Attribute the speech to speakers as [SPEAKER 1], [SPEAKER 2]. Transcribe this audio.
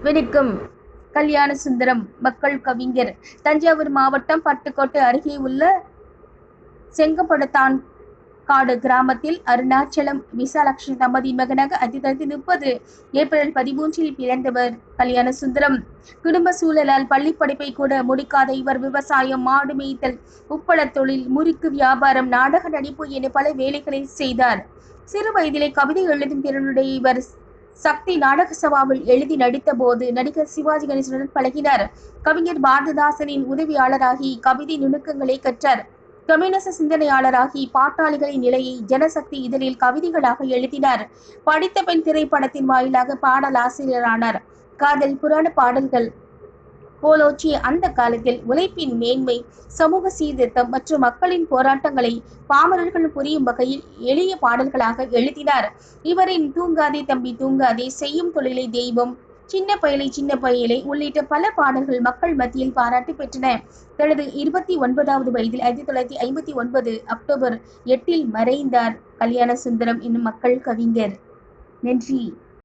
[SPEAKER 1] வணக்கம். கல்யாண சுந்தரம் மக்கள் கவிஞர். தஞ்சாவூர் மாவட்டம் பட்டுக்கோட்டை அருகே உள்ள செங்கப்படத்தான் காடு கிராமத்தில் அருணாச்சலம் விசாலாட்சி தம்பதியின் மகனாக 1930 ஏப்ரல் 13 பிறந்தவர் கல்யாண சுந்தரம். குடும்ப சூழலால் பள்ளி படிப்பை கூட முடிக்காத இவர் விவசாயம், மாடு மேய்த்தல், உப்பளத் தொழில், முறுக்கு வியாபாரம், நாடக நடிப்பு என பல வேலைகளை செய்தார். சிறு வயதிலே கவிதை எழுதும் திறனுடைய இவர் சக்தி நாடக சபாவில் எழுதி நடித்த போது நடிகர் சிவாஜி கணேசனுடன் பழகினார். கவிஞர் பாரதிதாசனின் உதவியாளராகி கவிதை நுணுக்கங்களை கற்றார். கம்யூனிச சிந்தனையாளராகி பாட்டாளிகளின் நிலையை ஜனசக்தி இதழில் கவிதைகளாக எழுதினார். படித்த பெண் திரைப்படத்தின் வாயிலாக பாடலாசிரியரானார். காதல், புராண பாடல்கள் போலோற்றிய அந்த காலத்தில் உழைப்பின் மேன்மை, சமூக சீர்திருத்தம் மற்றும் மக்களின் போராட்டங்களை பாமரர்கள் புரியும் வகையில் எளிய பாடல்களாக எழுதினார். இவரின் தூங்காதே தம்பி தூங்காதே, செய்யும் தொழிலை தெய்வம், சின்ன பயலை உள்ளிட்ட பல பாடல்கள் மக்கள் மத்தியில் பாராட்டு பெற்றன. தனது 29வது வயதில் 1959 அக்டோபர் 8 மறைந்தார் கல்யாண சுந்தரம் என்னும் மக்கள் கவிஞர். நன்றி.